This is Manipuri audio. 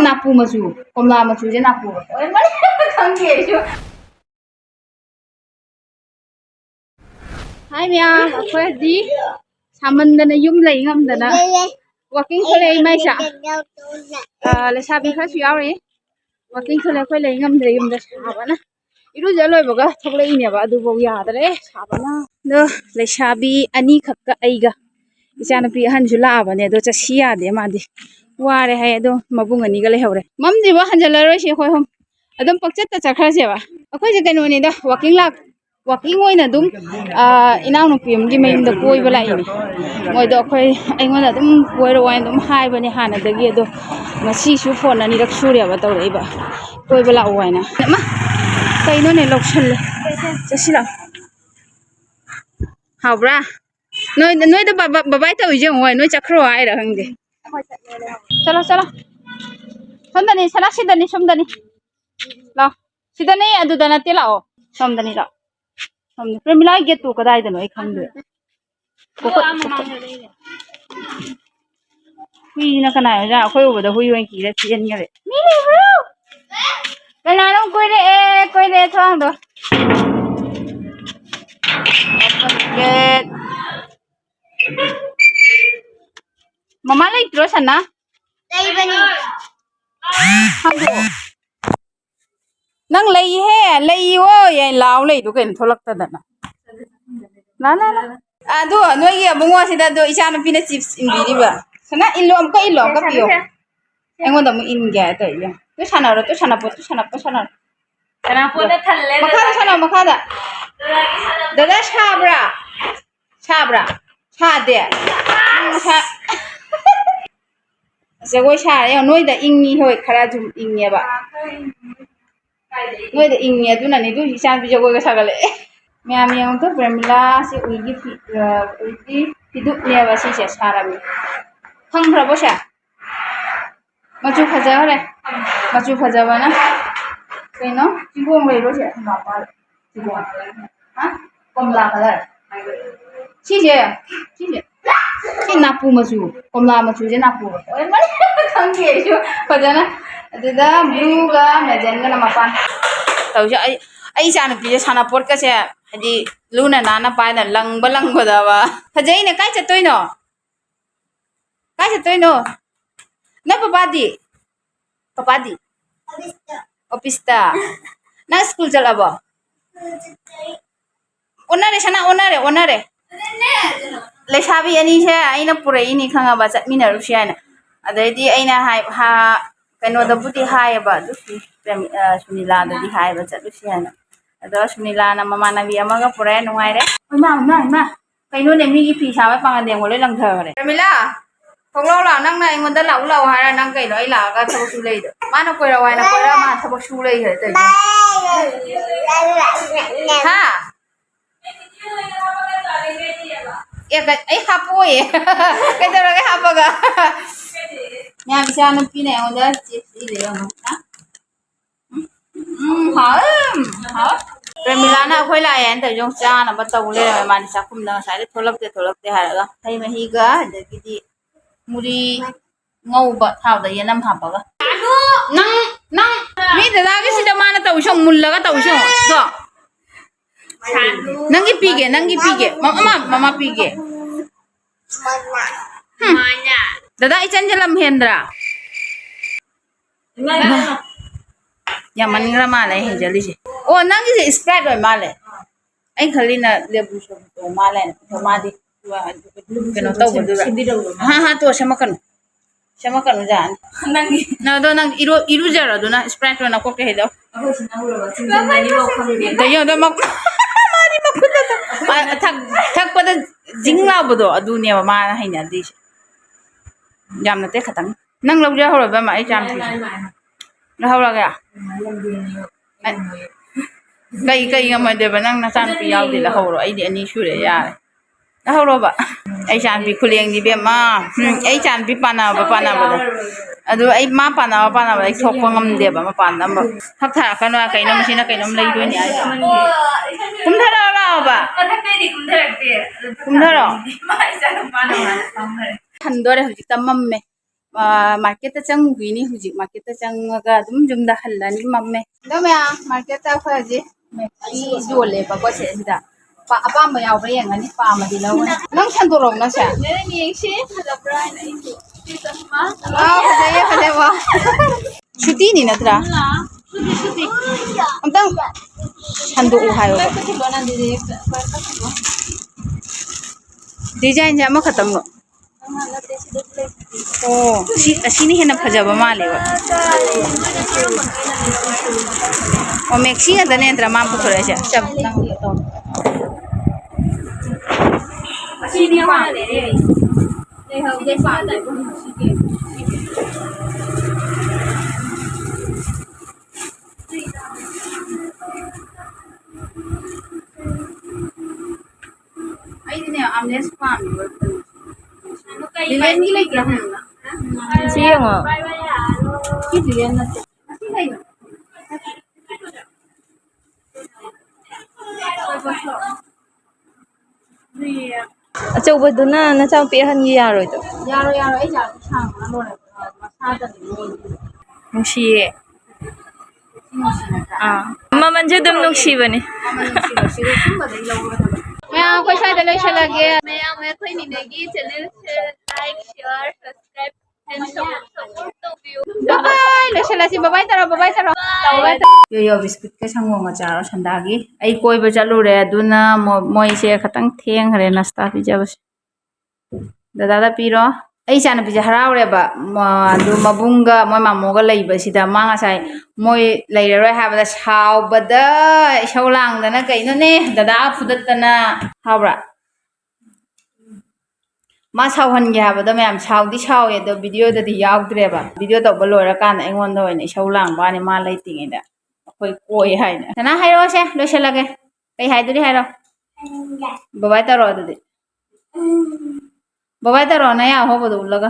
napu machu komla machu je napu oi mani khang ge chu hai mya akhoi di saman dana yum lai ngam dana walking khole mai sa le sabi kha su yaw re walking khole khoi lai ngam de yum da sabana iru ja loi baga thoklai ne ba adu bo ya dare sabana no le sabi ani khakka aiga ichana pi han ju la ba ne do cha si ya de ma di ware hai ado mabung ani ga le hore mam di ba hanjala roi se khoi hom adum pakchat ta chakra se ba akhoi je kaino ni da walking oina dum inaw nu pim gi mayum da koi bala ini moi do akhoi aingona dum koi ro wain dum hai bani hana dagi ado ngasi su phone ani rak surya ba tawrei ba koi bala waina ma kaino ne lokshal le chasila habra noi da babai ta uje moi noi chakro ai ra hangde chalo chalo somdani sala sidani somdani la sidani adu dana te lao somdani la somni premila get to kadai da noi khangde ko hui na kana ja khoi uba da hui wen ki da tien ngare mi bro kana no koi re thang do get mama lai tro sana lai bani habo nang lai he lai wo ye law lai du ken tholak ta dana la adu noi ge bungwa sida do isana pina chips inbiri ba sana ilom ka piyo engon da mu in ga ta ya tu sana po da thalle makada dada sabra de jagoi sa ya noi da ingni hoi khara jum ingye ba noi da ingye du na ni du hisan bi jagoi ga sagale myam yang to premila si uigi hidup ne ba si se sarami thang bra bo sa machu khaja ba na kaino jibong lai ro se ma pa jibong ha komla color si napu machu komla machu je napu oi mani khang ge chu khajana adida blue ga magenta na mapan tau ja ai chana pi sana pot ka se hadi luna nana pa na lang da ba khajai ne kai chatoi no na papa di office ta na school jalaba onare le sabi ani se aina purai ni khanga ba chatmina ru se ana adaidi aina ha kaino da buti hai ba du sunila da di hai ba chatu se ana ado sunila na mama nabi amaga purai nungai re ma kaino ne mi gi phi sa ba panga deng ngole lang thare ramila thonglo la nang na ingon da lau ha nang kaino ai la ga thabu su lei da mana koira ma thabu su lei he tai ha ya ai hapo ye cái đó cái hapo ga nhà bisa nó pin này onda chips ile yo ha hả rồi Milana khoi la yan ta jong cha na ba taw le ma ni sa kum na sa le tholak te ha ga thai ma hi ga de ki di muri ngau ba thau da yanam ha ba ga nang mi da ga si da ma na taw shong mul la ga taw shong do nangi pige mama pige manya dada ichan jalam hendra ya maningra male he jali se o nangi se spread oi male ai khali na lebu so to male to ma di keno to bodu ha to sama kan jan nangi na do nang iru jara do na spread na ko ke hedo da yo da mak thak pada jingla bodo adu ne ma haina di jamna te khatang nang lawja horo ba ma ai jam thi na hawra ga kai ngam de ba nang na san pi yaw de la horo ai di ani shure ya na horo ba ai san pi khuleng di be ma ai san pi pana ba da adu ai ma pana ba ai thok pa ngam de ba ma pan nam ba thak tha ka na kai nam si na kai nam lai do ni ai kum thara la ba kum thara ma isa ma na tham do re hujik tamam me ꯃꯥꯔꯀꯦꯠꯇ ꯆꯪꯉꯨꯈꯤꯅꯤ ꯍꯧꯖꯤꯛ ꯃꯥꯔꯀꯦꯠꯇ ꯆꯪꯉꯒ ꯑꯗꯨꯝ ꯌꯨꯝꯗ ꯍꯜꯂꯅꯤ ꯃꯝꯃꯦ ꯑꯗꯣ ꯃꯌꯥꯝ ꯃꯥꯔꯀꯦꯠꯇ ꯑꯩꯈꯣꯏ ꯍꯧꯖꯤꯛ ꯃꯦꯛꯁꯤ ꯌꯣꯜꯂꯦꯕꯀꯣ ꯁꯤꯗ ꯑꯄꯥꯝꯕ ꯌꯥꯎꯕ꯭ꯔꯥ ꯌꯦꯡꯒꯅꯤ ꯄꯥꯝꯃꯗꯤ ꯂꯧꯒꯅꯤ ꯅꯪ ꯁꯟꯗꯣꯔꯛꯎꯅ ꯁꯦ ꯌꯦꯡꯁꯤ ꯐꯖꯕ꯭ꯔꯥ ꯍꯥꯏꯅ ꯑꯩꯁꯨ ꯐꯖꯩꯌꯦ ꯐꯖꯩ ꯋꯥ ꯁꯨꯇꯤꯅꯤ ꯅꯠꯇ꯭ꯔꯥ ꯑꯝꯇꯪ ꯁꯟꯗꯣꯛꯎ ꯍꯥꯏꯌꯣꯕ ꯗꯤꯖꯥꯏꯟꯁꯦ ꯑꯃꯈꯛꯇꯪꯂꯣ ꯑꯣ ꯑꯁꯤꯅ ꯍꯦꯟꯅ ꯐꯖꯕ ꯃꯥꯜꯂꯦꯕ ꯑꯣ ꯃꯦꯛꯁꯤ ꯉꯥꯛꯇꯅꯦ ꯅꯠꯇ꯭ꯔꯥ ꯃꯥ ꯄꯨꯊꯣꯔꯛꯏꯁꯦ ꯑꯁꯤꯗꯤ ꯄꯥꯝꯗꯦ ꯂꯩꯍꯧꯗꯦ ꯄꯥꯝꯗꯦ ꯑꯩꯗꯤꯅꯦ ꯑꯝꯂꯦꯁ ꯄꯥꯝꯃꯦꯕ ꯂꯤꯂꯦꯟꯒꯤ ꯂꯩꯇ꯭ꯔꯥ ꯍꯪꯉꯨꯅ ꯁꯤ ꯌꯦꯡꯉꯣ ꯁꯤ ꯂꯤꯂꯦꯟ ꯅꯠꯇꯦ ꯑꯁꯤ ꯀꯩꯅꯣ ꯑꯆꯧꯕꯗꯨꯅ ꯅꯆꯥꯅꯨꯄꯤ ꯑꯍꯟꯒꯤ ꯌꯥꯔꯣꯏꯗ꯭ꯔꯣ ꯌꯥꯔꯣꯏ ꯌꯥꯔꯣꯏ ꯑꯩ ꯏꯆꯥ ꯁꯥꯡꯕꯅ ꯂꯣꯏꯔꯦ ꯃꯁꯥꯗꯅꯤ ꯂꯣꯏꯔꯦ ꯅꯨꯡꯁꯤꯌꯦ ꯃꯃꯜꯁꯨ ꯑꯗꯨꯝ ꯅꯨꯡꯁꯤꯕꯅꯦ ꯃꯌꯥꯝ ꯑꯩꯈꯣꯏ ꯁ꯭ꯋꯥꯏꯗ ꯂꯣꯏꯁꯤꯜꯂꯒꯦ ꯃꯌꯥꯝ ꯑꯩꯈꯣꯏ ꯅꯤꯅꯦꯒꯤ ꯆꯦꯅꯦꯜꯁꯦ ꯂꯥꯏꯛ ꯁꯤꯌꯔ ꯁꯕꯁꯀ꯭ꯔꯥꯏꯕ ꯑꯦꯟ ꯁꯞꯄꯣꯔꯠ ꯇꯧꯕꯤꯌꯨ ꯕꯥꯏ ꯂꯣꯏꯁꯤꯜꯂꯁꯤ ꯕꯥꯏ ꯇꯧꯔꯣ ꯕꯥꯏ ꯇꯧꯔꯣ ꯌꯣ ꯕꯤꯁꯀꯤꯠꯀ ꯁꯪꯒꯣꯝꯒ ꯆꯥꯔꯣ ꯁꯟꯗꯥꯒꯤ ꯑꯩ ꯀꯣꯏꯕ ꯆꯠꯂꯨꯔꯦ ꯑꯗꯨꯅ ꯃꯣꯏꯁꯦ ꯈꯤꯇꯪ ꯊꯦꯡꯈ꯭ꯔꯦ ꯅꯁꯇꯥ ꯄꯤꯖꯕꯁꯦ ꯗꯗꯥꯗ ꯄꯤꯔꯣ ꯑꯩ ꯏꯆꯥꯅꯨꯄꯤꯁꯦ ꯍꯔꯥꯎꯔꯦꯕ ꯑꯗꯨ ꯃꯕꯨꯡꯒ ꯃꯣꯏ ꯃꯥꯃꯣꯒ ꯂꯩꯕꯁꯤꯗ ꯃꯥ ꯉꯁꯥꯏ ꯃꯣꯏ ꯂꯩꯔꯔꯣꯏ ꯍꯥꯏꯕꯗ ꯁꯥꯎꯕꯗ ꯏꯁꯧ ꯂꯥꯡꯗꯅ ꯀꯩꯅꯣꯅꯦ ꯗꯗꯥ ꯐꯨꯗꯠꯇꯅ ꯍꯥꯎꯕ꯭ꯔꯥ ꯃꯥ ꯁꯥꯎꯍꯟꯒꯦ ꯍꯥꯏꯕꯗꯣ ꯃꯌꯥꯝ ꯁꯥꯎꯗꯤ ꯁꯥꯎꯋꯦ ꯑꯗꯣ ꯚꯤꯗꯤꯑꯣꯗꯗꯤ ꯌꯥꯎꯗ꯭ꯔꯦꯕ ꯚꯤꯗꯤꯑꯣ ꯇꯧꯕ ꯂꯣꯏꯔꯀꯥꯟꯗ ꯑꯩꯉꯣꯟꯗ ꯑꯣꯏꯅ ꯏꯁꯧ ꯂꯥꯡꯕꯅꯤ ꯃꯥ ꯂꯩꯇ꯭ꯔꯤꯉꯩꯗ ꯑꯩꯈꯣꯏ ꯀꯣꯏ ꯍꯥꯏꯅ ꯅꯅꯥ ꯍꯥꯏꯔꯛꯑꯣꯁꯦ ꯂꯣꯏꯁꯤꯜꯂꯒꯦ ꯀꯩ ꯍꯥꯏꯗꯣꯏꯅꯤ ꯍꯥꯏꯔꯣ ꯕꯕꯥꯏ ꯇꯧꯔꯣ ꯑꯗꯨꯗꯤ ꯕꯕꯥꯏ ꯇꯧꯔꯣ ꯅꯌꯥ ꯑꯍꯣꯕꯗꯣ ꯎꯠꯂꯒ